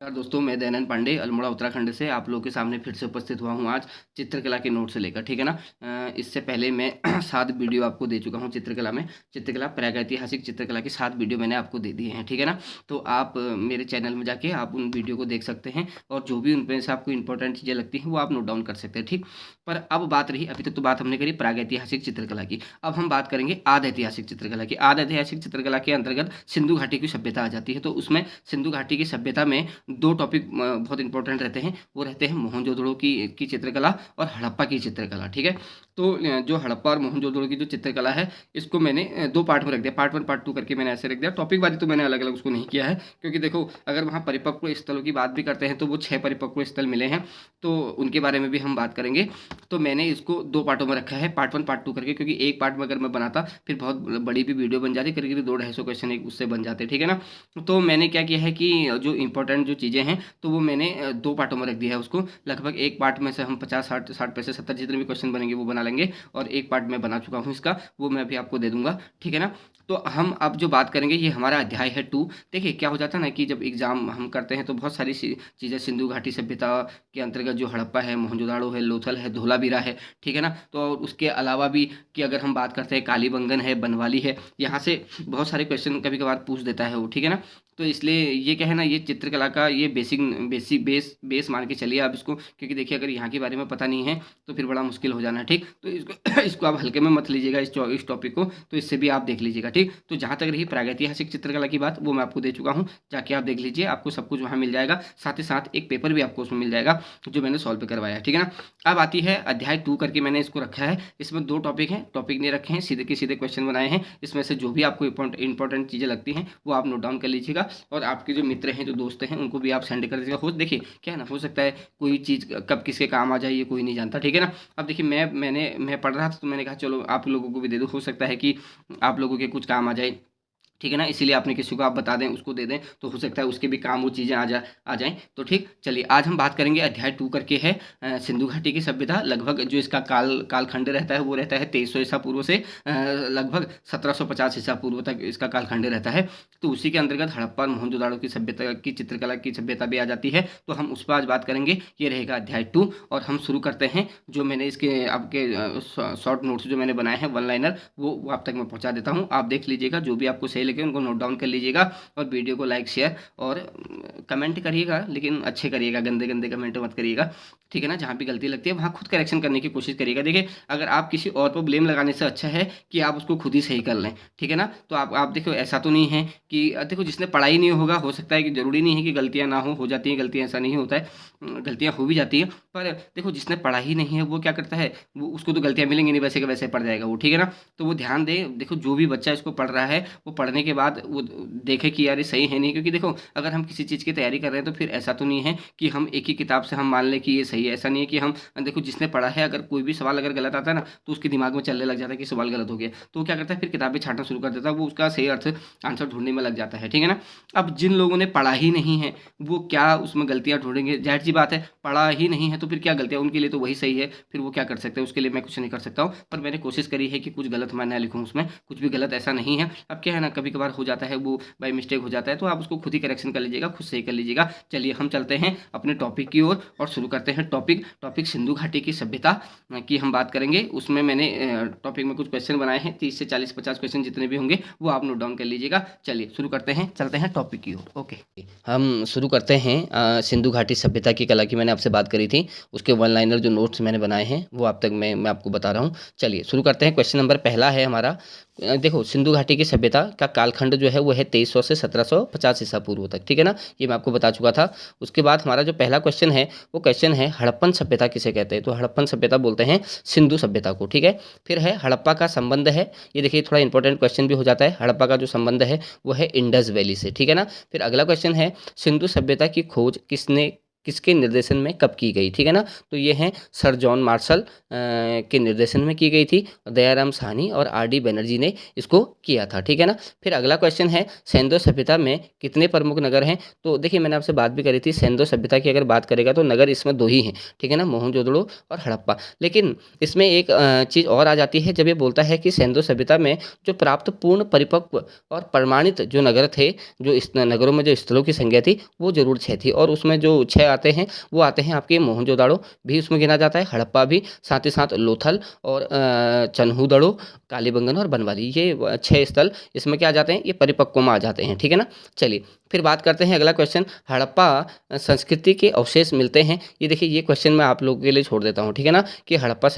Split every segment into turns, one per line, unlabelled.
नमस्कार दोस्तों, मैं दयानंद पांडे अल्मोड़ा उत्तराखंड से आप लोगों के सामने फिर से उपस्थित हुआ हूँ आज चित्रकला के नोट से लेकर। ठीक है ना। इससे पहले मैं 7 वीडियो आपको दे चुका हूँ चित्रकला में। चित्रकला प्रागैतिहासिक चित्रकला की 7 वीडियो मैंने आपको दे दिए हैं। ठीक है ना। तो आप मेरे चैनल में जाके आप उन वीडियो को देख सकते हैं और जो भी उनमें से आपको इंपॉर्टेंट चीज़ें लगती हैं वो आप नोट डाउन कर सकते हैं। ठीक। पर अब बात रही, अभी तक तो बात हमने करी प्रागैतिहासिक चित्रकला की। अब हम बात करेंगे आद ऐतिहासिक चित्रकला की। आद ऐतिहासिक चित्रकला के अंतर्गत सिंधु घाटी की सभ्यता आ जाती है। तो उसमें सिंधु घाटी की सभ्यता में 2 टॉपिक बहुत इंपॉर्टेंट रहते हैं। वो रहते हैं मोहनजोदड़ो की चित्रकला और हड़प्पा की चित्रकला। ठीक है। तो जो हड़प्पा और मोहनजोदड़ो की जो चित्रकला है, इसको मैंने 2 पार्ट में रख दिया, पार्ट 1 पार्ट 2 करके मैंने ऐसे रख दिया। टॉपिक वाइज़ तो मैंने अलग-अलग उसको नहीं किया है, क्योंकि देखो अगर वहाँ परिपक्व स्थलों की बात भी करते हैं तो वो 6 परिपक्व स्थल मिले हैं, तो उनके बारे में भी हम बात करेंगे। तो मैंने इसको 2 पार्टों में रखा है, पार्ट 1 पार्ट 2 करके, क्योंकि एक पार्ट में अगर मैं बनाता फिर बहुत बड़ी भी वीडियो बन जाती, करीब-करीब 200-250 क्वेश्चन एक उससे बन जाते। ठीक है ना। तो मैंने क्या किया है कि जो इम्पोर्टेंट जो चीज़ें हैं तो वो मैंने 2 पार्टों में रख दिया है उसको। लगभग एक पार्ट में से हम 50 60 पे से 70 जितने भी क्वेश्चन बनेंगे वो बना लेंगे, और एक पार्ट मैं बना चुका हूँ इसका, वो मैं अभी आपको दे दूँगा। ठीक है ना। तो हम अब जो बात करेंगे ये हमारा अध्याय है 2। देखिए क्या हो जाता है ना कि जब एग्ज़ाम हम करते हैं तो बहुत सारी चीज़ें सिंधु घाटी सभ्यता के अंतर्गत जो हड़प्पा है, मोहनजोदाड़ो है, लोथल है, धोलावीरा है। ठीक है ना। तो और उसके अलावा भी कि अगर हम बात करते हैं कालीबंगन है, बनवाली है, यहाँ से बहुत सारे क्वेश्चन कभी-कभार पूछ देता है वो। ठीक है ना। तो इसलिए ये क्या है ना, ये चित्रकला का ये बेसिक बेस मान के चलिए आप इसको, क्योंकि देखिए अगर यहाँ के बारे में पता नहीं है तो फिर बड़ा मुश्किल हो जाना है। ठीक। तो इसको इसको आप हल्के में मत लीजिएगा, इस टॉपिक को, तो इससे भी आप देख लीजिएगा। ठीक। तो जहाँ तक रही प्रागैतिहासिक चित्रकला की बात, वो मैं आपको दे चुका हूँ, जाके आप देख लीजिए, आपको सब कुछ वहाँ मिल जाएगा। साथ ही साथ एक पेपर भी आपको उसमें मिल जाएगा जो मैंने सॉल्व करवाया है। ठीक है ना। अब आती है अध्याय 2 करके मैंने इसको रखा है। इसमें 2 टॉपिक हैं, टॉपिक नहीं रखे हैं, सीधे के सीधे क्वेश्चन बनाए हैं। इसमें से जो भी आपको इंपॉर्टेंट चीज़ें लगती हैं वो आप नोट डाउन कर लीजिएगा, और आपके जो मित्र हैं, जो दोस्त हैं, उनको भी आप सेंड कर दीजिएगा। हो देखिए क्या है ना, हो सकता है कोई चीज़ कब किसके काम आ जाए ये कोई नहीं जानता। ठीक है ना। अब देखिए मैं पढ़ रहा था तो मैंने कहा चलो आप लोगों को भी दे दूँ, हो सकता है कि आप लोगों के कुछ काम आ जाए। ठीक है ना। इसीलिए आपने किसी को आप बता दें, उसको दे दें, तो हो सकता है उसके भी काम वो चीज़ें आ जाएँ। तो ठीक, चलिए आज हम बात करेंगे अध्याय 2 करके है सिंधु घाटी की सभ्यता। लगभग जो इसका कालखंड रहता है वो रहता है 2300 ईसा पूर्व से लगभग 1750 ईसा पूर्व तक इसका कालखंड रहता है। तो उसी के अंतर्गत हड़प्पा और मोहनजोदाड़ो की सभ्यता की चित्रकला की सभ्यता भी आ जाती है। तो हम उस पर आज बात करेंगे। ये रहेगा अध्याय 2, और हम शुरू करते हैं। जो मैंने इसके आपके शॉर्ट नोट्स जो मैंने बनाए हैं वन लाइनर, वो आप तक मैं पहुँचा देता हूँ। आप देख लीजिएगा, जो भी आपको सही लगे उनको नोट डाउन कर लीजिएगा, और वीडियो को लाइक शेयर और कमेंट करिएगा, लेकिन अच्छे करिएगा, गंदे गंदे कमेंट मत करिएगा। ठीक है ना। जहाँ भी गलती लगती है वहाँ खुद करेक्शन करने की कोशिश करिएगा। देखिए अगर आप किसी और पर ब्लेम लगाने से अच्छा है कि आप उसको खुद ही सही कर लें। ठीक है ना। तो आप देखो, ऐसा तो नहीं है कि देखो जिसने पढ़ाई नहीं होगा, हो सकता है कि ज़रूरी नहीं है कि गलतियाँ ना हो जाती हैं गलतियाँ, ऐसा नहीं होता है, गलतियाँ हो भी जाती हैं। पर देखो जिसने पढ़ा ही नहीं है वो क्या करता है, वो उसको तो गलतियाँ मिलेंगी नहीं, वैसे का वैसे पढ़ जाएगा वो। ठीक है ना। तो वो ध्यान दे, देखो जो भी बच्चा इसको पढ़ रहा है वो पढ़ने के बाद वो देखे कि यार ये सही है नहीं, क्योंकि देखो अगर हम किसी चीज़ की तैयारी कर रहे हैं तो फिर ऐसा तो नहीं है कि हम एक ही किताब से हम मान लें कि ये सही है। ऐसा नहीं है कि हम देखो जिसने पढ़ा है, अगर कोई भी सवाल अगर गलत आता है ना तो उसके दिमाग में चलने लग जाता है कि सवाल गलत हो गया, तो वो क्या करता है फिर किताबें छांटना शुरू कर देता है, वो उसका सही अर्थ आंसर ढूंढने में लग जाता है। ठीक है ना। अब जिन लोगों ने पढ़ा ही नहीं है वो क्या उसमें गलतियाँ ढूंढेंगे, जाहिर सी बात है, पढ़ा ही नहीं है तो फिर क्या गलतियाँ, उनके लिए तो वही सही है, फिर वो क्या कर सकते हैं, उसके लिए मैं कुछ नहीं कर सकता हूँ। पर मैंने कोशिश करी है कि कुछ गलत मैं ना लिखूँ उसमें, कुछ भी गलत ऐसा नहीं है। अब क्या है ना, कभी कभार हो जाता है, वो बाई मिस्टेक हो जाता है, तो आप उसको खुद ही करेक्शन कर लीजिएगा, खुद सही कर लीजिएगा। चलिए हम चलते हैं अपने टॉपिक की ओर और शुरू करते हैं। टॉपिक सिंधु घाटी की सभ्यता की हम बात करेंगे। उसमें मैंने टॉपिक में कुछ क्वेश्चन बनाए हैं, 30 से 40 50 क्वेश्चन जितने भी होंगे वो आप नोट डाउन कर लीजिएगा। चलिए शुरू करते हैं, चलते हैं टॉपिक की ओर। ओके, हम शुरू करते हैं। सिंधु घाटी सभ्यता की कला की मैंने आपसे बात करी थी, उसके वन लाइनर जो नोट्स मैंने बनाए हैं वो आप तक मैं आपको बता रहा हूँ। चलिए शुरू करते हैं। क्वेश्चन नंबर पहला है हमारा, देखो सिंधु घाटी की सभ्यता का कालखंड जो है वो है 2300 से 1750 ईसा पूर्व तक। ठीक है ना। ये मैं आपको बता चुका था। उसके बाद हमारा जो पहला क्वेश्चन है वो क्वेश्चन है हड़प्पन सभ्यता किसे कहते हैं, तो हड़प्पन सभ्यता बोलते हैं सिंधु सभ्यता को। ठीक है। फिर है हड़प्पा का संबंध है, ये देखिए थोड़ा इंपॉर्टेंट क्वेश्चन भी हो जाता है। हड़प्पा का जो संबंध है वो है इंडस वैली से। ठीक है ना। फिर अगला क्वेश्चन है सिंधु सभ्यता की खोज किसने किसके निर्देशन में कब की गई, ठीक है ना। तो ये हैं सर जॉन मार्शल के निर्देशन में की गई थी, दयाराम साहनी और आर डी बनर्जी ने इसको किया था, ठीक है ना। फिर अगला क्वेश्चन है सेंधो सभ्यता में कितने प्रमुख नगर हैं। तो देखिए मैंने आपसे बात भी करी थी, सेंधो सभ्यता की अगर बात करेगा तो नगर इसमें 2 ही हैं, ठीक है ना, मोहनजोदड़ो और हड़प्पा। लेकिन इसमें एक चीज़ और आ जाती है जब ये बोलता है कि सेंधो सभ्यता में जो प्राप्त पूर्ण परिपक्व और प्रमाणित जो नगर थे, जो इस नगरों में जो स्थलों की संख्या थी वो जरूर 6 थी, और उसमें जो 6 आते हैं वो आते हैं आपके मोहनजोदाड़ो भी उसमें गिना जाता है, हड़प्पा भी, साथ ही साथ लोथल और चन्हूदड़ो, कालीबंगन और बनवाली, ये 6 स्थल इसमें क्या आ जाते हैं, ये परिपक्व में आ जाते हैं, ठीक है ना। चलिए फिर बात करते हैं अगला क्वेश्चन, हड़प्पा संस्कृति के अवशेष मिलते हैं। ये देखिए ये क्वेश्चन मैं आप लोगों के लिए छोड़ देता हूँ, ठीक है ना, कि हड़प्पा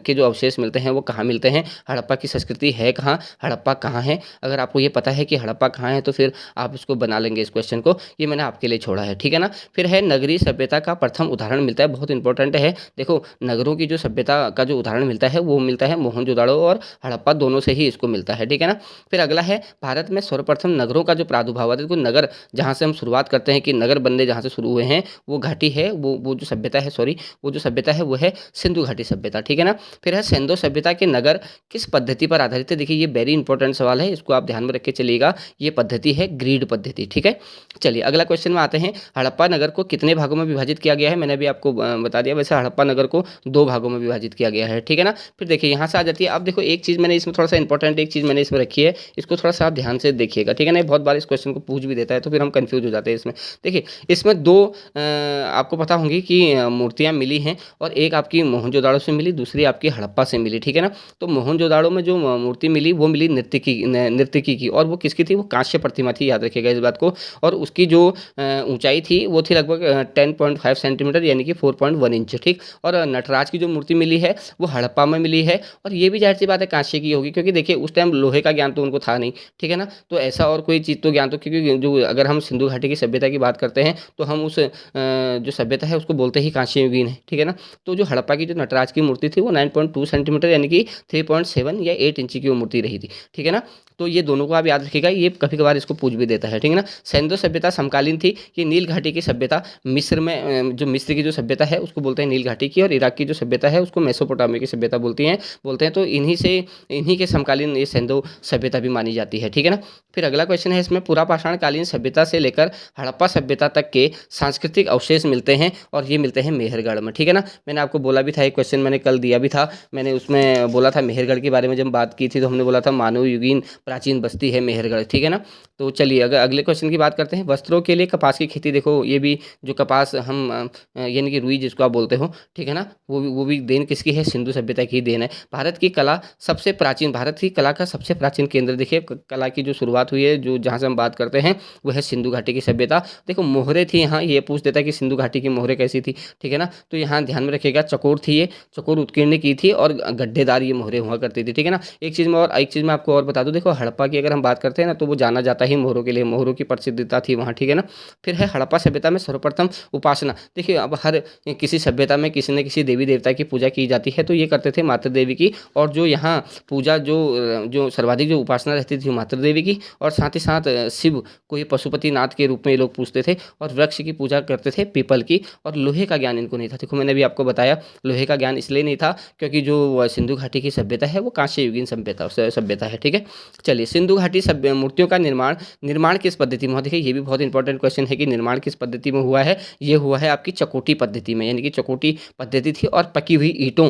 के जो अवशेष मिलते हैं वो कहाँ मिलते हैं, हड़प्पा की संस्कृति है कहाँ, हड़प्पा कहाँ है। अगर आपको ये पता है कि हड़प्पा कहाँ है तो फिर आप इसको बना लेंगे इस क्वेश्चन को, ये मैंने आपके लिए छोड़ा है, ठीक है ना। फिर है नगरीय सभ्यता का प्रथम उदाहरण मिलता है, बहुत इंपॉर्टेंट है। देखो नगरों की जो सभ्यता का जो उदाहरण मिलता है वो मिलता है मोहनजोदाड़ो और हड़प्पा दोनों से ही इसको मिलता है, ठीक है ना। फिर अगला है भारत में सर्वप्रथम नगरों का जो प्रादुर्भाव हुआ था, देखो नगर जहाँ से हम शुरुआत करते हैं कि नगर बनने जहाँ से शुरू हुए हैं वो घाटी है, वो जो सभ्यता है, सॉरी वो जो सभ्यता है वो है सिंधु घाटी सभ्यता, ठीक है ना। फिर है सिंधु सभ्यता के नगर किस पद्धति पर आधारित है। देखिए ये वेरी इंपॉर्टेंट सवाल है, इसको आप ध्यान में रख के चलिएगा। ये पद्धति है ग्रीड पद्धति, ठीक है। चलिए अगला क्वेश्चन में आते हैं, हड़प्पा नगर को कितने भागों में विभाजित किया गया है। मैंने अभी आपको बता दिया, वैसे हड़प्पा नगर को 2 भागों में विभाजित किया गया है, ठीक है ना। फिर देखिए यहाँ से आ जाती है, अब देखो एक चीज़ मैंने इसमें थोड़ा सा इंपॉर्टेंट एक चीज़ मैंने इसमें रखी है, इसको थोड़ा सा आप ध्यान से देखिएगा, ठीक है ना। बहुत बार इस क्वेश्चन को पूछ भी देता है तो फिर हम कंफ्यूज हो जाते हैं इसमें। देखिए इसमें 2 आपको पता होंगी कि मूर्तियाँ मिली हैं, और एक आपकी मोहनजोदाड़ो से मिली, दूसरी आपकी हड़प्पा से मिली, ठीक है ना। तो मोहनजोदाड़ो में जो मूर्ति मिली वो मिली नर्तकी की, और वो किसकी थी, वो कांस्य प्रतिमा थी, याद रखिएगा इस बात को। और उसकी जो ऊंचाई थी वो थी लगभग 10.5 सेंटीमीटर यानी कि 4.1 इंच, ठीक। और नटराज की जो मूर्ति मिली है वो हड़प्पा में मिली है, और ये भी जाहिर सी बात है कांस्य की होगी, क्योंकि देखिए उस टाइम लोहे का ज्ञान तो उनको था नहीं, ठीक है ना। तो ऐसा और कोई चीज़ तो ज्ञान तो, क्योंकि जो अगर हम सिंधु घाटी की सभ्यता की बात करते हैं तो हम उस जो सभ्यता है उसको बोलते ही कांस्य युगीन है, ठीक है ना। तो जो हड़प्पा की जो नटराज की मूर्ति थी वो 9.2 सेंटीमीटर यानी कि 3.7 या 8 इंच की वो मूर्ति रही थी, ठीक है ना। तो ये दोनों को आप याद रखिएगा, ये कभी कभार इसको पूछ भी देता है, ठीक है ना। सिंधु सभ्यता समकालीन थी, ये नील घाटी की सभ्यता मिस्र में, जो मिस्र की जो सभ्यता है उसको बोलते हैं नील घाटी की, और इराक की जो सभ्यता है उसको मेसोपोटामिया की सभ्यता बोलते हैं। तो इन्हीं के समकालीन ये सिंधु सभ्यता भी मानी जाती है, ठीक है ना। फिर अगला क्वेश्चन है इसमें, पूरा पाषाणकालीन सभ्यता से लेकर हड़प्पा सभ्यता तक के सांस्कृतिक अवशेष मिलते हैं, और ये मिलते हैं मेहरगढ़ में, ठीक है ना। मैंने आपको बोला भी था, एक क्वेश्चन मैंने कल दिया भी था, मैंने उसमें बोला था मेहरगढ़ के बारे में जब बात की थी तो हमने बोला था मानव युगीन प्राचीन बस्ती है मेहरगढ़, ठीक है ना। तो चलिए अगर अगले क्वेश्चन की बात करते हैं, वस्त्रों के लिए कपास की खेती। देखो ये भी जो कपास हम यानी कि रुई जिसको आप बोलते हो, ठीक है ना, वो भी देन किसकी है, सिंधु सभ्यता की देन है। भारत की कला सबसे प्राचीन, भारत की कला का सबसे प्राचीन केंद्र, देखिए कला की जो शुरुआत हुई है, जो जहाँ से हम बात करते हैं वो है सिंधु घाटी की सभ्यता। देखो मोहरे थी, यहाँ ये पूछ देता है कि सिंधु घाटी की मोहरे कैसी थी, ठीक है ना। तो यहाँ ध्यान में रखिएगा चकोर थी, ये चकोर उत्कीर्ण की थी, और गड्ढेदार ये मोहरे हुआ करती थी, ठीक है ना। एक चीज़ मैं आपको और बता दूँ, देखो हड़प्पा की अगर हम बात करते हैं ना तो वो जाना जाता ही मोहरों के लिए, मोहरों की प्रसिद्धता थी वहाँ, ठीक है ना। फिर है हड़प्पा सभ्यता में सर्वप्रथम उपासना। देखिए अब हर किसी सभ्यता में किसी न किसी देवी देवता की पूजा की जाती है, तो ये करते थे मातृ देवी की, और जो यहाँ पूजा जो सर्वाधिक जो उपासना रहती थी मातृ देवी की, और साथ ही साथ शिव को ये पशुपति नाथ के रूप में ये लोग पूजते थे, और वृक्ष की पूजा करते थे पीपल की, और लोहे का ज्ञान इनको नहीं था। देखो मैंने भी आपको बताया लोहे का ज्ञान इसलिए नहीं था क्योंकि जो सिंधु घाटी की सभ्यता है वो कांस्य युगीन सभ्यता है, ठीक है। चलिए सिंधु घाटी मूर्तियों का निर्माण किस पद्धति में हुआ। देखिए ये भी बहुत इंपॉर्टेंट क्वेश्चन है कि निर्माण किस पद्धति में हुआ है। ये हुआ है आपकी चकोटी पद्धति में, यानी कि चकोटी पद्धति थी, और पकी हुई ईंटों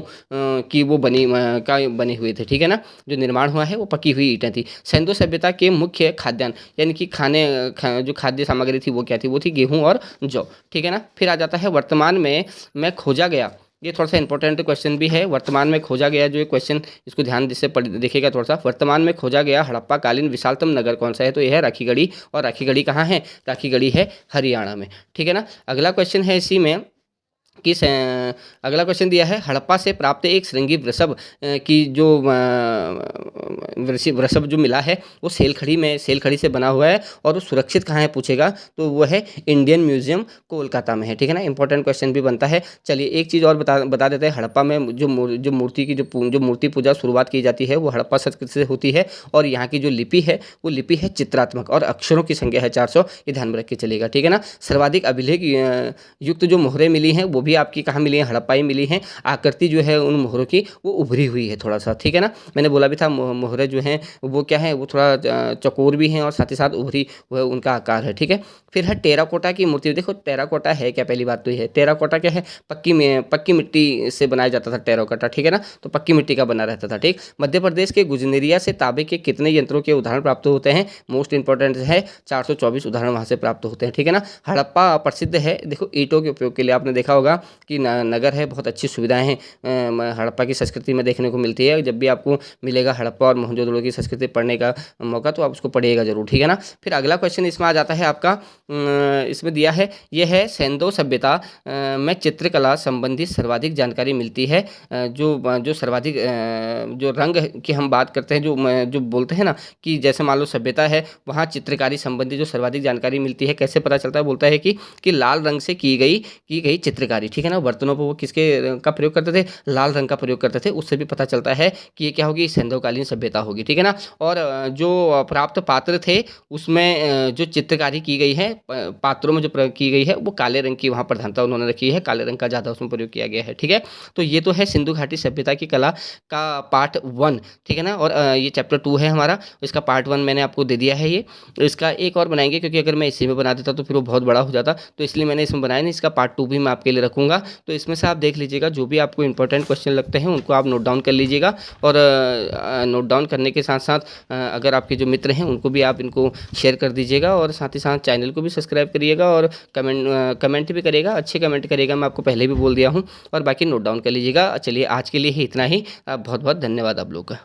की वो बने हुए थे, ठीक है ना। जो निर्माण हुआ है वो पकी हुई ईंटें थी। सिंधु सभ्यता के मुख्य खाद्यान्न यानी कि जो खाद्य सामग्री थी वो क्या थी, वो थी गेहूं और जौ, ठीक है ना। फिर आ जाता है वर्तमान में मैं खोजा गया, ये थोड़ा सा इंपॉर्टेंट क्वेश्चन भी है। वर्तमान में खोजा गया जो ये क्वेश्चन, इसको ध्यान से देखिएगा थोड़ा सा। वर्तमान में खोजा गया हड़प्पा कालीन विशालतम नगर कौन सा है, तो यह है राखीगढ़ी, और राखीगढ़ी कहाँ है, राखीगढ़ी है हरियाणा में, ठीक है ना। अगला क्वेश्चन है इसी में कि अगला क्वेश्चन दिया है, हड़प्पा से प्राप्त एक श्रृंगी वृषभ की जो वृषभ जो मिला है वो सेलखड़ी से बना हुआ है और वो सुरक्षित कहाँ है पूछेगा तो वो है इंडियन म्यूजियम कोलकाता में है। ठीक है ना, इंपॉर्टेंट क्वेश्चन भी बनता है। चलिए एक चीज़ और बता देते हैं, हड़प्पा में जो मूर्ति की जो मूर्ति पूजा शुरुआत की जाती है वो हड़प्पा संस्कृति से होती है और यहाँ की जो लिपि है वो लिपि है चित्रात्मक और अक्षरों की संख्या है 400, ये ध्यान में रख के चलेगा। ठीक है ना, सर्वाधिक अभिलेख युक्त जो मोहरें मिली हैं वो भी आपकी कहाँ मिली हैं, हड़प्पा ही मिली हैं। आकृति जो है उन मोहरों की वो उभरी हुई है थोड़ा सा। ठीक है ना, मैंने बोला भी था मोहरें जो हैं वो क्या है, वो थोड़ा चकोर भी हैं और साथ ही साथ उभरी हुआ उनका आकार है। ठीक है, फिर है टेराकोटा की मूर्ति। देखो टेराकोटा है क्या, पहली बात तो ये है टेराकोटा क्या है, पक्की मिट्टी से बनाया जाता था टेराकोटा। ठीक है ना, तो पक्की मिट्टी का बना रहता था। ठीक, मध्य प्रदेश के गुजनेरिया से तांबे के कितने यंत्रों के उदाहरण प्राप्त होते हैं, मोस्ट इंपॉर्टेंट है 424 उदाहरण वहाँ से प्राप्त होते हैं। ठीक है ना, हड़प्पा प्रसिद्ध है देखो ईंटों के उपयोग के लिए। आपने देखा होगा कि नगर है, बहुत अच्छी सुविधाएं हैं हड़प्पा की संस्कृति में देखने को मिलती है। जब भी आपको मिलेगा हड़प्पा और मोहनजोदड़ो की संस्कृति पढ़ने का मौका तो आप उसको पढ़िएगा जरूर। ठीक है ना, फिर अगला क्वेश्चन इसमें आ जाता है आपका, इसमें दिया है ये है सेंधो सभ्यता में चित्रकला संबंधी सर्वाधिक जानकारी मिलती है। जो सर्वाधिक जो रंग की हम बात करते हैं, जो बोलते हैं ना कि जैसे मान लो सभ्यता है वहाँ चित्रकारी संबंधी जो सर्वाधिक जानकारी मिलती है, कैसे पता चलता है, बोलता है कि लाल रंग से की गई चित्रकारी। ठीक है ना, बर्तनों पर वो किसके का प्रयोग करते थे, लाल रंग का प्रयोग करते थे, उससे भी पता चलता है कि ये क्या होगी, सिंधुकालीन सभ्यता होगी। ठीक है ना, और जो प्राप्त पात्र थे उसमें जो चित्रकारी की गई है पात्रों में जो प्रयोग की गई है वो काले रंग की वहाँ प्रधानता उन्होंने रखी है, काले रंग का ज़्यादा उसमें प्रयोग किया गया है। ठीक है, तो ये तो है सिंधु घाटी सभ्यता की कला का पार्ट 1। ठीक है ना, और ये चैप्टर 2 है हमारा, इसका पार्ट 1 मैंने आपको दे दिया है। ये इसका एक और बनाएंगे क्योंकि अगर मैं इसी में बना देता तो फिर वो बहुत बड़ा हो जाता, तो इसलिए मैंने इसमें बनाया नहीं। इसका पार्ट 2 भी मैं आपके लिए रखूंगा, तो इसमें से आप देख लीजिएगा, जो भी आपको इंपॉर्टेंट क्वेश्चन लगते हैं उनको आप नोट डाउन कर लीजिएगा। और नोट डाउन करने के साथ साथ अगर आपके जो मित्र हैं उनको भी आप इनको शेयर कर दीजिएगा और साथ ही साथ चैनल को भी सब्सक्राइब करिएगा और कमेंट भी करिएगा, अच्छे कमेंट करिएगा, मैं आपको पहले भी बोल दिया हूँ। और बाकी नोट डाउन कर लीजिएगा। चलिए आज के लिए ही इतना ही, बहुत बहुत धन्यवाद आप लोग का।